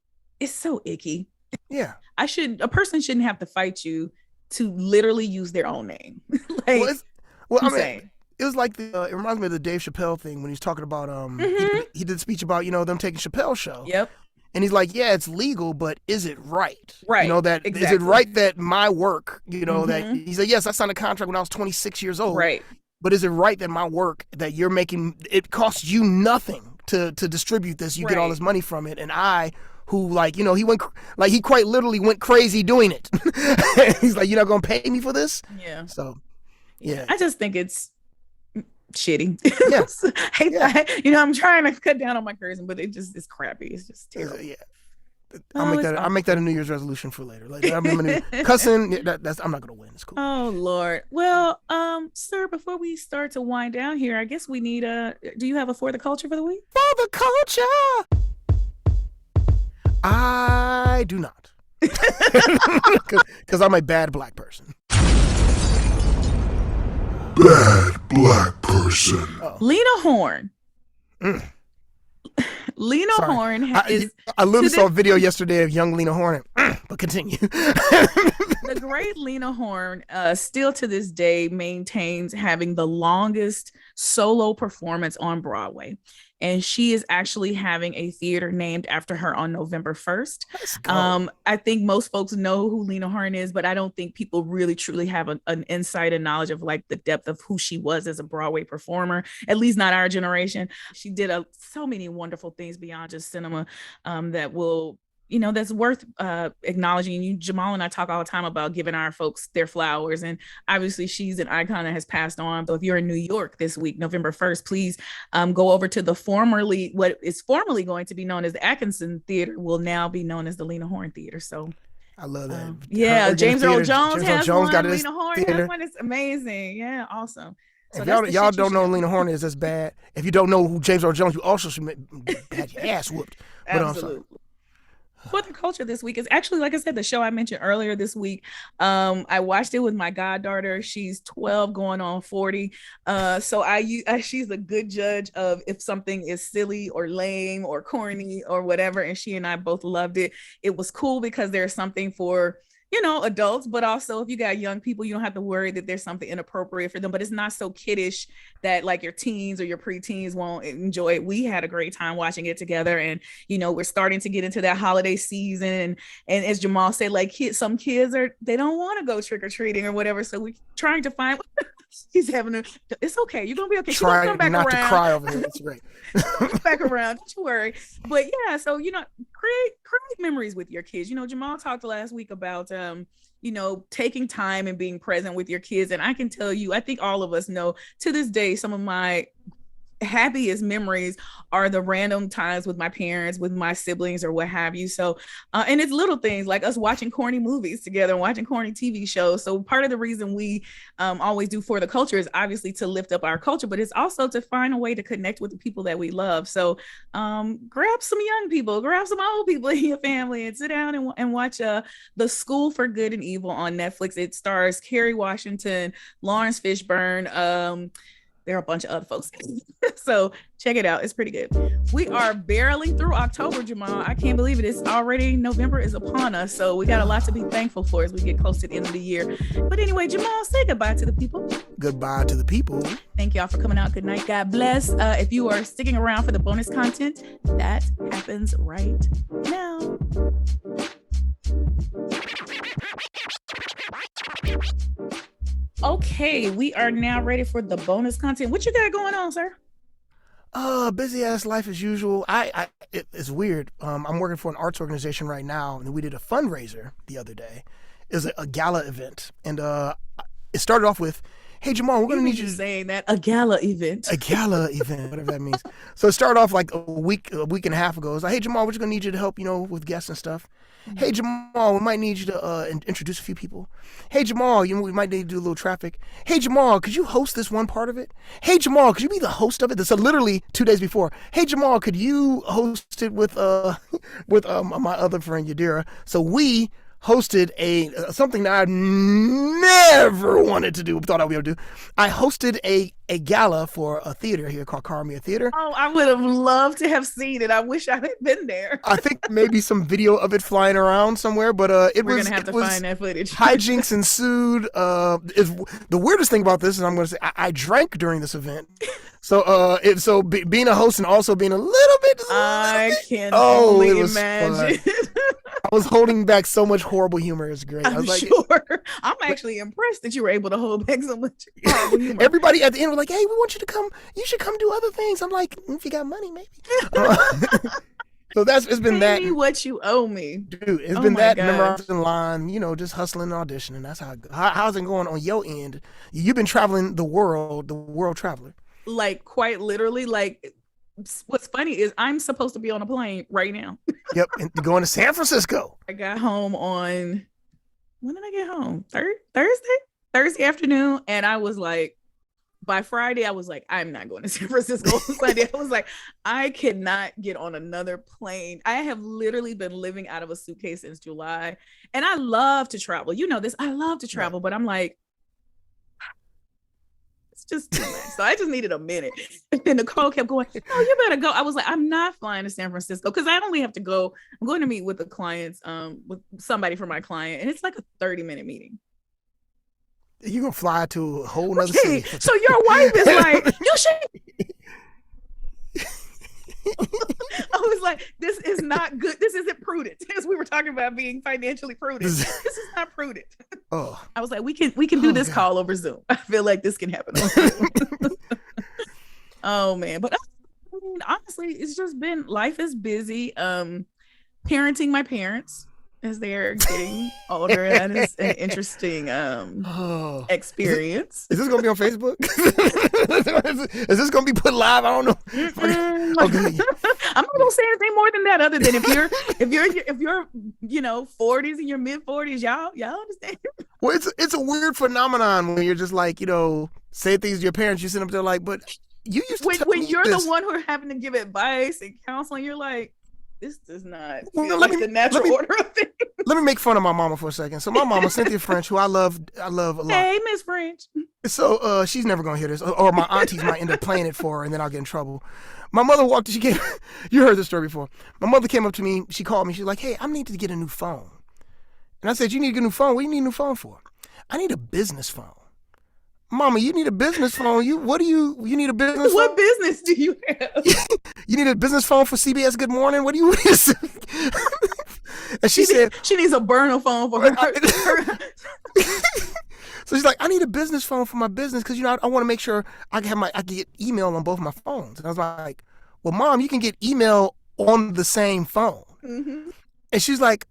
so icky.
Yeah.
A person shouldn't have to fight you to literally use their own name.
Well, I mean, it was like it reminds me of the Dave Chappelle thing when he's talking about he did a speech about them taking Chappelle's show.
Yep.
And he's like, yeah, it's legal, but is it right?
Right.
You know, that
exactly.
Is it right that my work, that he said, yes, I signed a contract when I was 26 years old.
Right.
But is it right that my work that you're making, it costs you nothing to distribute this? You get all this money from it, and I, who he quite literally went crazy doing it. He's like, you're not gonna pay me for this?
Yeah.
So. Yeah,
I just think it's shitty.
Yes.
I'm trying to cut down on my cursing, but it's crappy. It's just terrible.
Yeah, I'll make that a New Year's resolution for later. Like, cussing, I'm not gonna win. It's cool.
Oh Lord. Well, sir, before we start to wind down here, I guess we need do you have a For the Culture for the week?
For the culture, I do not, because I'm a bad black person.
Bad black person.
Lena Horne. Lena Horne
I literally saw a video yesterday of young Lena Horne, but continue.
The great Lena Horne still to this day maintains having the longest solo performance on Broadway. And she is actually having a theater named after her on November 1st. I think most folks know who Lena Horne is, but I don't think people really truly have an insight and knowledge of like the depth of who she was as a Broadway performer, at least not our generation. She did so many wonderful things beyond just cinema that will, that's worth acknowledging. Jamal and I talk all the time about giving our folks their flowers, and obviously she's an icon that has passed on. So if you're in New York this week, November 1st, please go over to what is formerly going to be known as the Atkinson Theater will now be known as the Lena Horne Theater. So
I love that.
James Earl Jones has one.
Got
Lena Horne has one. It's amazing. Yeah, awesome. So
if y'all don't know who Lena Horne is, that's bad. If you don't know who James Earl Jones, you also should have your ass whooped.
Absolutely. For the culture this week is actually, like I said, the show I mentioned earlier this week. I watched it with my goddaughter. She's 12 going on 40. So she's a good judge of if something is silly or lame or corny or whatever. And she and I both loved it. It was cool because there's something for adults, but also if you got young people, you don't have to worry that there's something inappropriate for them, but it's not so kiddish that like your teens or your preteens won't enjoy it. We had a great time watching it together, and we're starting to get into that holiday season, and as Jamal said, like some kids they don't want to go trick-or-treating or whatever, so we're trying to find he's having it's okay, you're gonna be okay.
Try
come back
not
around.
to cry over here. It's great.
Come back around, don't you worry. But yeah, so create memories with your kids. Jamal talked last week about taking time and being present with your kids, and I can tell you, I think all of us know to this day, some of my happiest memories are the random times with my parents, with my siblings, or what have you. So and it's little things like us watching corny movies together and watching corny TV shows. So part of the reason we always do For the Culture is obviously to lift up our culture, but it's also to find a way to connect with the people that we love. So grab some young people, grab some old people in your family, and sit down and watch The School for Good and Evil on Netflix. It stars Kerry Washington, Lawrence Fishburne, there are a bunch of other folks. So check it out. It's pretty good. We are barreling through October, Jamal. I can't believe it. It's already November is upon us. So we got a lot to be thankful for as we get close to the end of the year. But anyway, Jamal, say goodbye to the people.
Goodbye to the people.
Thank y'all for coming out. Good night. God bless. If you are sticking around for the bonus content, that happens right now. Okay, we are now ready for the bonus content. What you got going on, sir?
Busy ass life as usual. It's weird. I'm working for an arts organization right now, and we did a fundraiser the other day. It was a gala event, and it started off with, "Hey Jamal, we're gonna need you to
saying that a gala event,
whatever that means." So it started off like a week and a half ago. It was like, "Hey Jamal, we're just gonna need you to help, with guests and stuff." Mm-hmm. "Hey Jamal, we might need you to introduce a few people." "Hey Jamal, we might need to do a little traffic." "Hey Jamal, could you host this one part of it?" "Hey Jamal, could you be the host of it?" So literally 2 days before, "Hey Jamal, could you host it with my other friend Yadira?" So we hosted something that I never wanted to do, thought I would be able to do. I hosted a gala for a theater here called Carmia Theater.
Oh, I would have loved to have seen it. I wish I had been there.
I think maybe some video of it flying around somewhere, but we're
gonna have to find that footage.
Hijinks ensued. The weirdest thing about this is I'm going to say I drank during this event. So being a host and also being a little bit.
I can only imagine.
I was holding back so much horrible humor. It's great.
I'm sure. I'm actually impressed that you were able to hold back so much horrible humor.
Everybody at the end was like, "Hey, we want you to come. You should come do other things." I'm like, "If you got money, maybe." So it's been
Pay
that.
me what you owe me,
dude. It's been that memorizing line. Just hustling and auditioning. That's how's it going on your end? You've been traveling the world traveler.
Like quite literally. Like what's funny is I'm supposed to be on a plane right now.
Yep, and going to San Francisco.
I got home on when did I get home? Thursday afternoon, and I was like, by Friday, I was like, I'm not going to San Francisco. Sunday, I was like, I cannot get on another plane. I have literally been living out of a suitcase since July, and I love to travel. You know this. I love to travel, but I'm like, it's just too much. So I just needed a minute. And then Nicole kept going, "Oh, you better go." I was like, I'm not flying to San Francisco because I only have to go. I'm going to meet with the clients, with somebody for my client, and it's like a 30-minute meeting.
You're going to fly to a whole nother city.
So your wife is like, "You should." I was like, this is not good. This isn't prudent. As we were talking about being financially prudent. This is not prudent.
Oh.
I was like, we can do this call over Zoom. I feel like this can happen on Zoom. Oh man. But honestly, it's just been, life is busy. Parenting my parents as they're getting older. That is an interesting experience.
Is this gonna be on Facebook? Is this gonna be put live? I don't know.
Okay. I'm not gonna say anything more than that, other than if you're 40s and your mid 40s, y'all understand.
Well, it's a weird phenomenon when you're just like, say things to your parents, you sit up there like, but you used to
when you're the one who are having to give advice and counseling, you're like, this does not feel like the natural order of things.
Let me make fun of my mama for a second. So my mama, Cynthia French, who I love a lot.
Hey, Miss French.
So she's never gonna hear this, or my aunties might end up playing it for her, and then I'll get in trouble. My mother you heard this story before. My mother came up to me, she called me, she's like, "Hey, I need to get a new phone." And I said, you need to get a new phone. What do you need a new phone for? I need a business phone. Mama, you need a business phone. You need a business phone?
What business do you have?
You need a business phone for CBS Good Morning? What do you And she said
she needs a burner phone for her.
So she's like, I need a business phone for my business because I want to make sure I can get email on both my phones. And I was like, well, Mom, you can get email on the same phone.
Mm-hmm.
And she's like,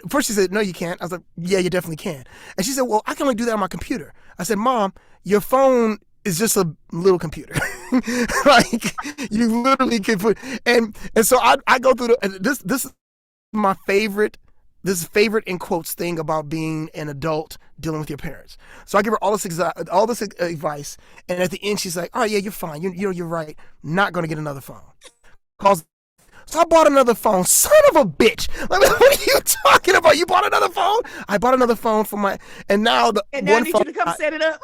first she said, no, you can't. I was like, yeah, you definitely can. And she said, well, I can only do that on my computer. I said, Mom, your phone is just a little computer. Like, you literally can put, and so I go through this is my favorite in quotes thing about being an adult dealing with your parents. So I give her all this advice, and at the end she's like, oh yeah, you're fine. You're right. Not going to get another phone. So I bought another phone. Son of a bitch. Like, what are you talking about? You bought another phone? I bought another phone for and now
I need you to come set it up.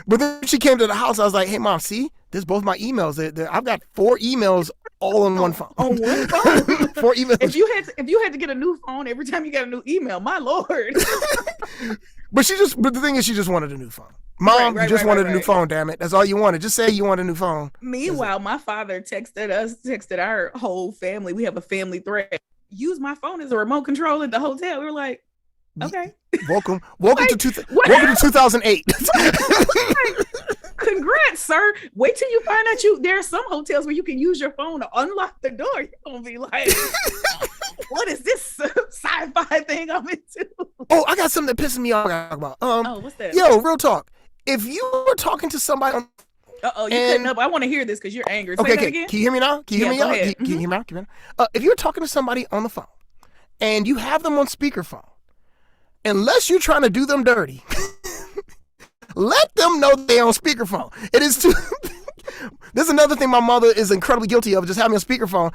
But then she came to the house. I was like, hey, Mom, see? There's both my emails. I've got 4 emails all on one phone.
On one phone?
4 emails.
If you had to get a new phone every time you got a new email, my Lord.
But the thing is, she just wanted a new phone. Mom, you just wanted a new phone, damn it. That's all you wanted. Just say you want a new phone.
Meanwhile, my father texted our whole family. We have a family thread. Use my phone as a remote control at the hotel. We were like, okay.
Welcome to 2008.
Congrats, sir. Wait till you find out there are some hotels where you can use your phone to unlock the door. You're gonna be like, what is this sci-fi thing I'm into?
Oh, I got something that pisses me off about.
What's that?
Yo, real talk. If you were talking to somebody on
cutting up. I want to hear this because you're angry. Say
okay,
that again.
Can you hear me now? Can you hear me now?
Ahead.
Can you hear me now? If you're talking to somebody on the phone and you have them on speakerphone, unless you're trying to do them dirty, let them know they're on speakerphone. It is too. This is another thing my mother is incredibly guilty of, just having a speakerphone.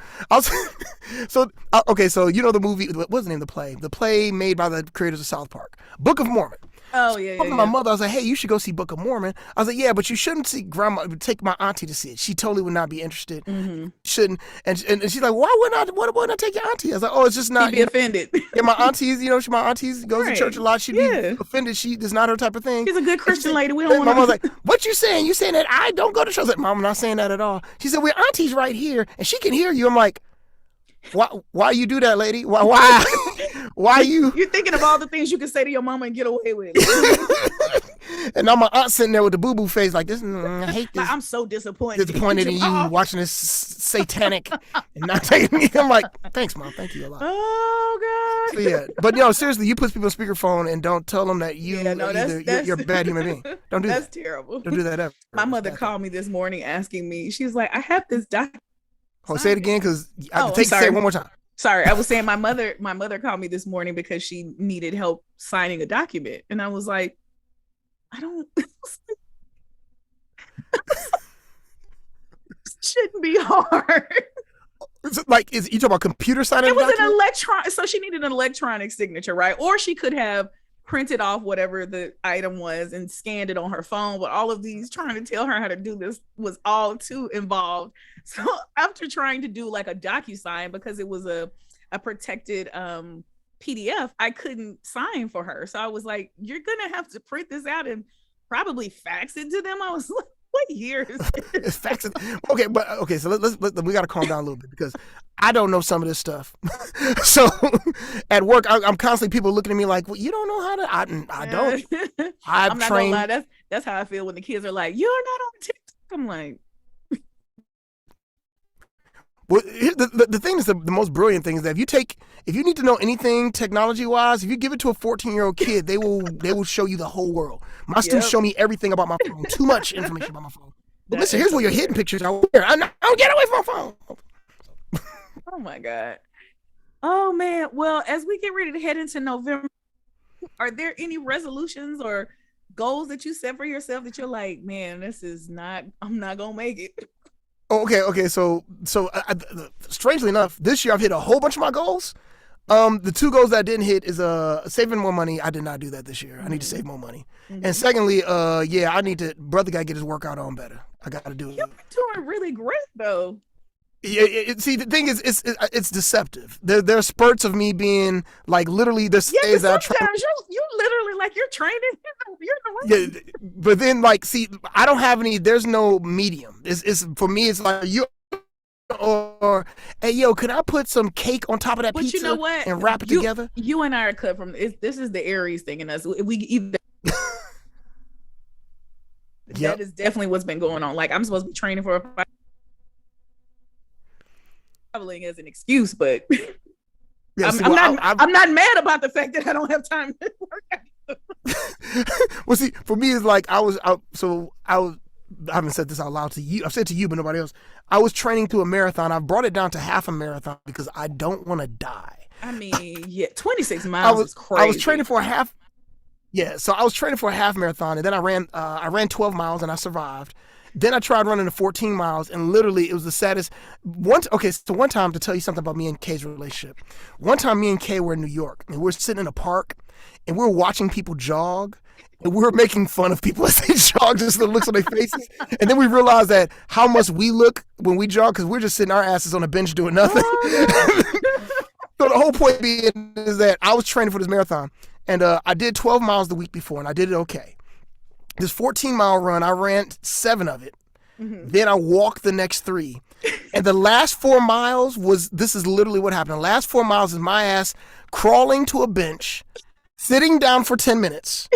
So you know the movie, what's the name of the play? The play made by the creators of South Park, Book of Mormon.
Oh, yeah.
My mother, I was like, hey, you should go see Book of Mormon. I was like, yeah, but you shouldn't take my auntie to see it. She totally would not be interested.
Mm-hmm.
Shouldn't. And she's like, why wouldn't I take your auntie? I was like, oh, it's just not.
She'd be offended.
Yeah, my aunties, my aunties goes to church a lot. She'd be offended. It's not her type of thing.
She's a good Christian lady. We don't want
My mother's like, what you saying? You saying that I don't go to church? I was like, Mom, I'm not saying that at all. She said, we're aunties right here, and she can hear you. I'm like, why you do that, lady? Why you?
You're thinking of all the things you can say to your mama and get away with.
And now my aunt sitting there with the boo-boo face like this. I hate this.
Like, I'm so disappointed.
Disappointed in you watching this satanic and not taking me. I'm like, thanks, Mom. Thank you a lot.
Oh, God.
So, yeah. But, seriously, you put people on speakerphone and don't tell them that you're a bad human being. Don't do that.
That's terrible.
Don't do that ever.
My mother called me this morning asking me, she was like, I have this document.
Oh, say it again because say it one more time.
Sorry, I was saying my mother called me this morning because she needed help signing a document. And I was like, I don't shouldn't be hard.
Like, you talking about computer signing?
It was an electronic, so she needed an electronic signature, right? Or she could have printed off whatever the item was and scanned it on her phone. But all of these trying to tell her how to do this was all too involved. So after trying to do like a DocuSign, because it was a protected PDF, I couldn't sign for her. So I was like, you're gonna have to print this out and probably fax it to them. I was like, what year is this?
Fax it. Okay, so let's we got to calm down a little bit because I don't know some of this stuff. So at work, I'm constantly people looking at me like, well, you don't know how to. I don't.
I'm not gonna lie. That's how I feel when the kids are like, you're not on TikTok. I'm like.
Well, the thing is, the most brilliant thing is that if you need to know anything technology-wise, if you give it to a 14-year-old kid, they will show you the whole world. My students show me everything about my phone. Too much information about my phone. But listen, here's where your hidden pictures are. I'll get away from my phone.
Oh my God. Oh man. Well, as we get ready to head into November, are there any resolutions or goals that you set for yourself that you're like, man, I'm not gonna make it?
Okay. So strangely enough, this year I've hit a whole bunch of my goals. The 2 goals that I didn't hit is saving more money. I did not do that this year. I need to save more money. Mm-hmm. And secondly, I need to brother got to get his workout on better. I got to do it.
You're doing really great though.
See, the thing is, it's deceptive. There are spurts of me being like literally this
Yeah,
days
but
I try.
sometimes you literally like you're training. You're in the
Yeah, but then like, see, I don't have any. There's no medium. It's for me. It's like you or hey yo, can I put some cake on top of that
But
pizza
you know what?
and wrap it together?
You and I are cut from this is the Aries thing in us. We either that is definitely what's been going on. Like I'm supposed to be training for a fight. Traveling as an excuse, but
Yeah,
I'm not mad about the fact that I don't have time to work out.
Well, see, for me, it's like I haven't said this out loud to you. I've said to you, but nobody else. I was training through a marathon. I brought it down to half a marathon because I don't want to die.
I mean, yeah, 26 miles is crazy.
I was training for a half. Yeah, so I was training for a half marathon, and then I ran 12 miles, and I survived. Then I tried running the 14 miles, and literally it was the saddest. So one time, to tell you something about me and Kay's relationship. One time, me and Kay were in New York, and we were sitting in a park, and we were watching people jog, and we were making fun of people as they jog, just the looks on their faces. And then we realized that how much we look when we jog, because we're just sitting our asses on a bench doing nothing. So the whole point being is that I was training for this marathon, and I did 12 miles the week before, and I did it okay. This 14-mile run, I ran 7 of it. Mm-hmm. Then I walked the next 3. And the last 4 miles this is literally what happened. The last 4 miles is my ass crawling to a bench, sitting down for 10 minutes,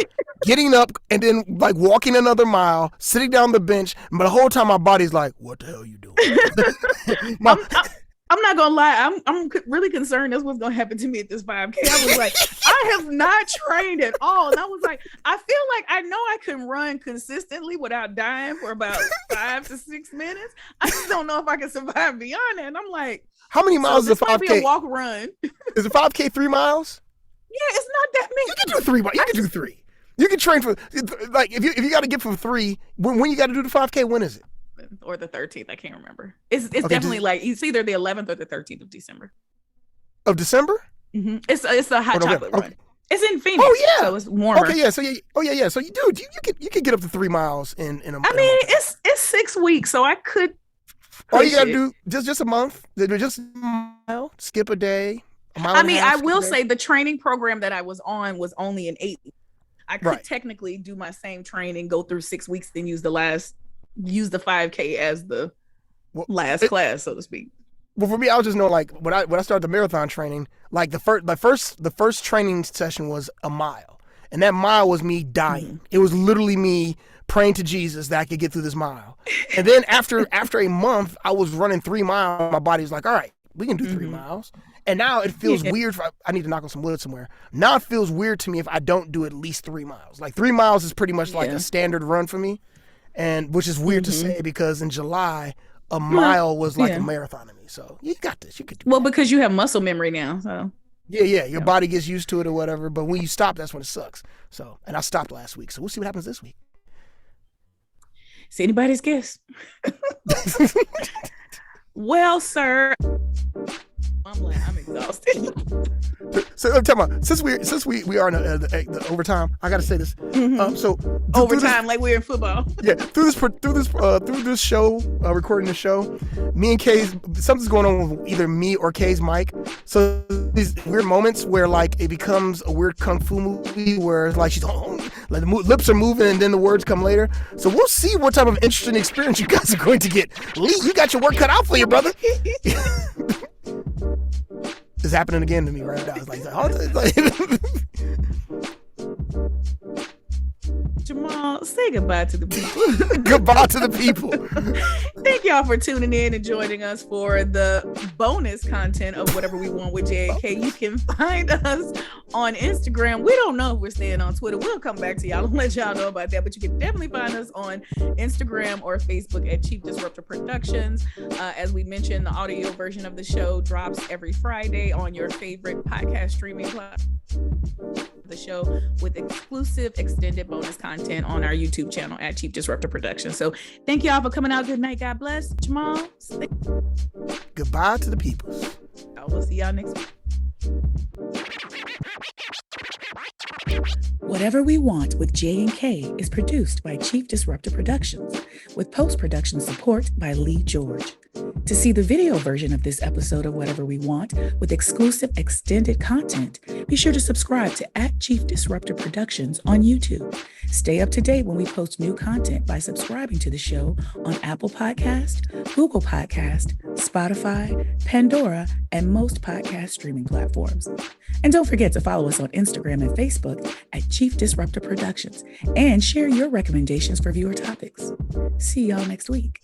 getting up, and then like walking another mile, sitting down the bench. But the whole time my body's like, what the hell are you doing?
I'm not gonna lie. I'm really concerned that's what's gonna happen to me at this 5K. I was like, I have not trained at all, and I was like, I feel like I know I can run consistently without dying for about 5 to 6 minutes. I just don't know if I can survive beyond that. And I'm like,
how many miles is a 5K?
Might be a walk run.
Is a 5K 3 miles?
Yeah, it's not that many.
You can do 3. You can do 3. You can train for like if you got to get from 3. When you got to do the 5K, when is it?
Or the 13th, I can't remember. It's okay, definitely like it's either the 11th or the 13th of December.
Of December?
Mm-hmm. It's a hot chocolate run. It's in Phoenix.
Oh yeah,
so it's warmer.
Okay, yeah. So yeah. So you can get up to 3 miles in a.
I mean, it's 6 weeks, so I could.
All you gotta do just a month. Just a mile. Skip a day.
I mean, I will say the training program that I was on was only an 8 weeks. I could technically do my same training, go through 6 weeks, then use the 5K as the last class, so to speak.
Well, for me, I was just know like when I started the marathon training, like the first training session was a mile, and that mile was me dying. Mm-hmm. It was literally me praying to Jesus that I could get through this mile. And then after a month, I was running 3 miles. My body was like, all right, we can do 3 miles. And now it feels weird. I need to knock on some wood somewhere. Now it feels weird to me if I don't do at least 3 miles. Like 3 miles is pretty much like a standard run for me. And which is weird to say because in July, a mile was like a marathon to me. So you got this. You could do
that. Because you have muscle memory now. So
yeah. Your body gets used to it or whatever. But when you stop, that's when it sucks. So, and I stopped last week. So we'll see what happens this week.
It's anybody's guess. Well, sir. I'm exhausted.
So I'm talking about since we are in the overtime, I got to say this.
Mm-hmm.
So
overtime, like we're in football.
Yeah, through this show, recording the show, me and Kay's something's going on with either me or Kay's mic. So these weird moments where like it becomes a weird kung fu movie where like she's like the lips are moving and then the words come later. So we'll see what type of interesting experience you guys are going to get. Lee, you got your work cut out for you, brother. It's happening again to me right now. It's like
Jamal, say goodbye to the people.
Goodbye to the people.
Thank y'all for tuning in and joining us for the bonus content of Whatever We Want with J&K. You can find us on Instagram. We don't know if we're staying on Twitter. We'll come back to y'all and let y'all know about that. But you can definitely find us on Instagram or Facebook at Chief Disruptor Productions. As we mentioned, the audio version of the show drops every Friday on your favorite podcast streaming platform. The show with exclusive extended bonus content on our YouTube channel at Chief Disruptor Productions. So thank y'all for coming out. Good night. God bless. Jamal.
Goodbye to the people.
We'll see y'all next week. Whatever We Want with J&K is produced by Chief Disruptor Productions with post-production support by Lee George. To see the video version of this episode of Whatever We Want with exclusive extended content, be sure to subscribe to @Chief Disruptor Productions on YouTube. Stay up to date when we post new content by subscribing to the show on Apple Podcast, Google Podcast, Spotify, Pandora, and most podcast streaming platforms. And don't forget to follow us on Instagram and Facebook @Chief Disruptor Productions and share your recommendations for viewer topics. See y'all next week.